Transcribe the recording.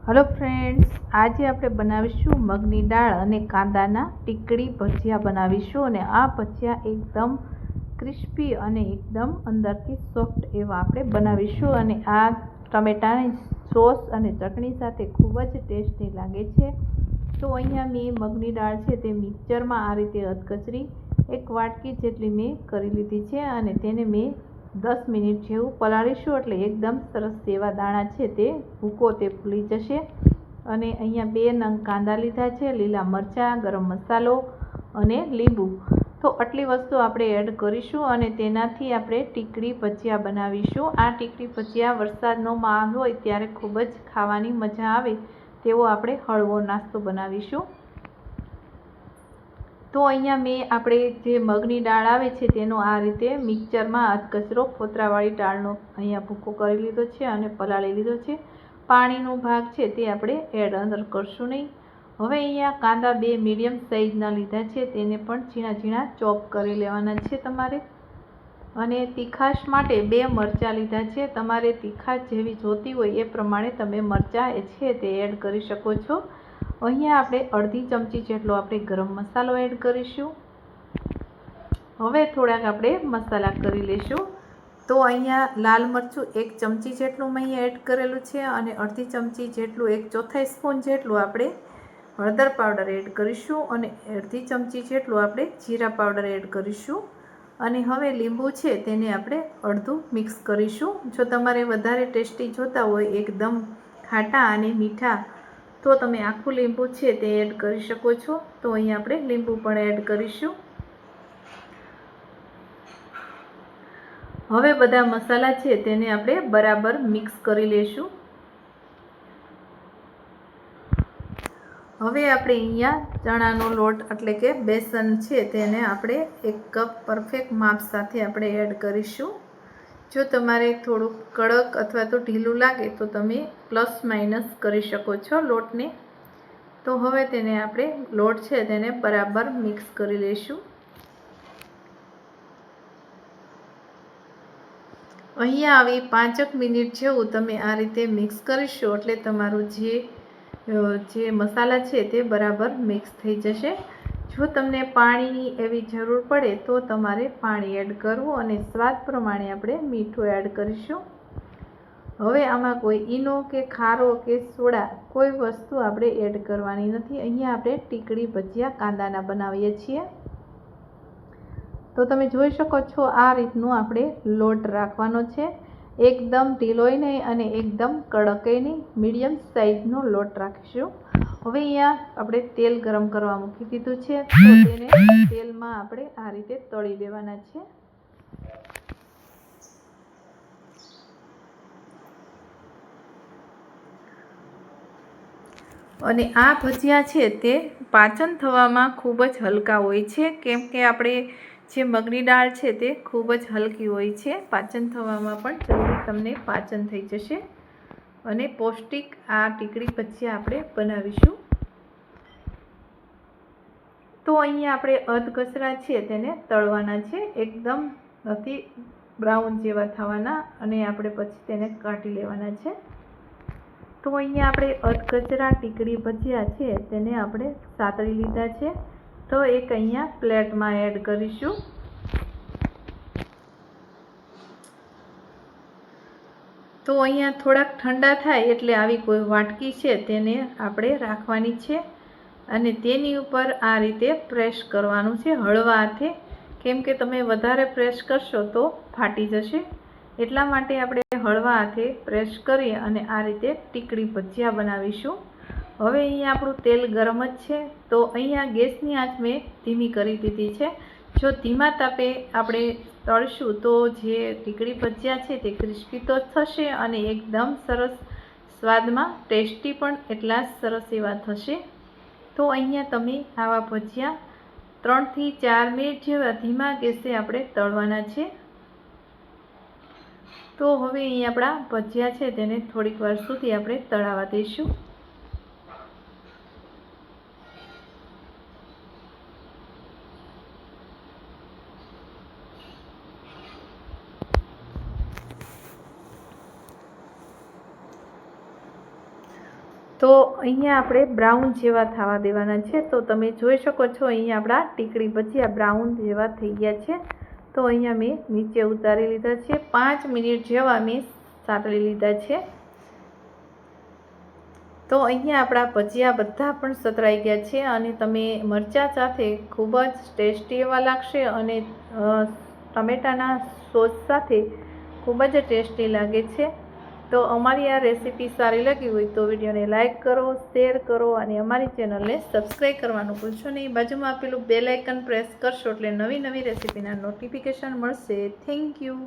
Hello friends, आज આપણે બનાવીશું મગની દાળ અને કાંદાના ટીકડી ભજીયા બનાવીશું અને આ ભજીયા એકદમ ક્રિસ્પી અને એકદમ અંદરથી સોફ્ટ એવા આપણે બનાવીશું અને આ ટમેટાની સોસ અને ચટણી સાથે ખૂબ જ ટેસ્ટી લાગે છે। તો અહીંયા મેં મગની દાળ છે તે મિક્સરમાં આ રીતે અધકચરી એક વાટકી જેટલી મેં કરી લીધી છે અને તેને મેં 10 મિનિટ જેવું પલાળીશું એટલે એકદમ સરસ એવા દાણા છે તે ભૂકો તે ફૂલી જશે। અને અહીંયા 2 નંગ કાંદા લીધા છે, લીલા મરચાં, ગરમ મસાલો અને લીંબુ। તો આટલી વસ્તુ આપણે એડ કરીશું અને તેનાથી આપણે ટીકડી ભજીયા બનાવીશું। આ ટીકડી ભજીયા વરસાદનો માહોલ હોય ત્યારે ખૂબ જ ખાવાની મજા આવે તેવો આપણે હળવો નાસ્તો બનાવીશું। તો અહીંયા મેં આપણે જે મગની દાળ આવે છે તેનો આ રીતે મિક્સરમાં અધકચરો ફોતરાવાળી દાળનો અહીંયા ભૂકો કરી લીધો છે અને પલાળી લીધો છે। પાણીનો ભાગ છે તે આપણે એડ અંદર કરશું નહીં। હવે અહીંયા કાંદા 2 મીડિયમ સાઇઝના લીધા છે, તેને પણ ઝીણા ઝીણા ચોપ કરી લેવાના છે તમારે। અને તીખાશ માટે 2 મરચાં લીધા છે, તમારે તીખાશ જેવી જોતી હોય એ પ્રમાણે તમે મરચાં છે તે એડ કરી શકો છો। અહીંયા આપણે અડધી ચમચી જેટલો આપણે ગરમ મસાલો એડ કરીશું। હવે થોડાક આપણે મસાલા કરી લઈશું। તો અહીંયા લાલ મરચું 1 ચમચી જેટલું મેં એડ કરેલું છે અને અડધી ચમચી જેટલું 1/4 સ્પૂન જેટલું આપણે હળદર પાવડર એડ કરીશું અને અડધી ચમચી જેટલું આપણે જીરા પાવડર એડ કરીશું। અને હવે લીંબુ છે તેને આપણે અડધું મિક્સ કરીશું। જો તમારે વધારે ટેસ્ટી જોતા હોય એકદમ ખાટા અને મીઠા તો તમે આખું લીંબુ છે તે એડ કરી શકો છો। તો અહીંયા આપણે લીંબુ પણ એડ કરીશું। હવે બધા મસાલા છે તેને આપણે બરાબર મિક્સ કરી લેશું। હવે આપણે અહીંયા ચણાનો લોટ એટલે કે બેસન છે તેને આપણે 1 કપ પરફેક્ટ માપ સાથે આપણે એડ કરીશું। જો તમારે થોડુંક કડક અથવા તો ઢીલું લાગે તો તમે પ્લસ માઇનસ કરી શકો છો લોટને। તો હવે તેને આપણે લોટ છે તેને બરાબર મિક્સ કરી લઈશું। અહીંયા આવી 5 મિનિટ જેવું તમે આ રીતે મિક્સ કરીશો એટલે તમારું જે મસાલા છે તે બરાબર મિક્સ થઈ જશે। જો તમને પાણીની એવી જરૂર પડે તો તમારે પાણી એડ કરવું અને સ્વાદ પ્રમાણે આપણે મીઠું એડ કરીશું। હવે આમાં કોઈ ઈનો કે ખારો કે સોડા કોઈ વસ્તુ આપણે એડ કરવાની નથી। અહીંયા આપણે ટીકડી ભજીયા કાંદાના બનાવીએ છીએ। તો તમે જોઈ શકો છો આ રીતનું આપણે લોટ રાખવાનો છે, એકદમ ઢીલોય નહીં અને એકદમ કડકે નહીં, મીડિયમ સાઇઝનો લોટ રાખીશું। હવે અહીંયા આપણે તેલ ગરમ કરવા મૂકી દીધું છે તો તેને તેલમાં આપણે આ રીતે તળી દેવાના છે। અને આ ભજીયા છે તે પાચન થવામાં ખૂબ જ હલકા હોય છે, કેમ કે આપણે જે મગની દાળ છે તે ખૂબ જ હલકી હોય છે। પાચન થવામાં પણ જલ્દી તમને પાચન થઈ જશે અને પૌષ્ટિક આ ટીકડી ભજીયા આપણે બનાવીશું। તો અહીંયા આપણે અધકચરા છે તેને તળવાના છે, એકદમ નથી બ્રાઉન જેવા થવાના અને આપણે પછી તેને કાઢી લેવાના છે। તો અહીંયા આપણે અધકચરા ટીકડી ભજીયા છે તેને આપણે સાતળી લીધા છે। તો એક અહીંયા પ્લેટમાં એડ કરીશું। તો અહીંયા થોડાક ઠંડા થાય એટલે આવી કોઈ વાટકી છે તેને આપણે રાખવાની છે અને તેની ઉપર આ રીતે પ્રેસ કરવાનું છે હળવા હાથે, કેમ કે તમે વધારે પ્રેસ કરશો તો ફાટી જશે। એટલા માટે આપણે હળવા હાથે પ્રેસ કરી અને આ રીતે ટીકડી ભજીયા બનાવીશું। હવે અહીંયા આપણું તેલ ગરમ જ છે તો અહીંયા ગેસની આંચ મેં ધીમી કરી દીધી છે। જો ધીમા તાપે આપણે તળશું તો જે ટીકડી ભજીયા છે તે ક્રિસ્પી તો થશે અને એકદમ સરસ સ્વાદમાં ટેસ્ટી પણ એટલા જ સરસ એવા થશે। તો અહીંયા તમે આવા ભજીયા 3 થી 4 મિનિટ જેવા ધીમા ગેસે આપણે તળવાના છે। તો હવે અહીં આપણા ભજીયા છે તેને થોડીક વાર સુધી આપણે તળાવા દઈશું। તો અહીંયા આપણે બ્રાઉન જેવા થવા દેવાના છે. તો તમે જોઈ શકો છો અહીંયા આપણા ટીકડી ભજીયા બ્રાઉન જેવા થઈ ગયા છે. તો અહીંયા મેં નીચે ઉતારી લીધા છે. 5 મિનિટ જેવા મેં સાતળી લીધા છે. તો અહીંયા આપણા ભજીયા બધા પણ સતરાઈ ગયા છે અને તમે મરચાં સાથે ખૂબ જ ટેસ્ટી એવા લાગશે અને ટમેટાના સોસ સાથે ખૂબ જ ટેસ્ટી લાગે છે. તો અમારી આ રેસીપી સારી લાગી હોય તો વિડીયોને લાઇક કરો, શેર કરો અને અમારી ચેનલને સબસ્ક્રાઈબ કરવાનું ભૂલશો નહીં. બાજુમાં આપેલું બેલ આઇકન પ્રેસ કરશો એટલે નવી નવી રેસીપીના નોટિફિકેશન મળશે. Thank you.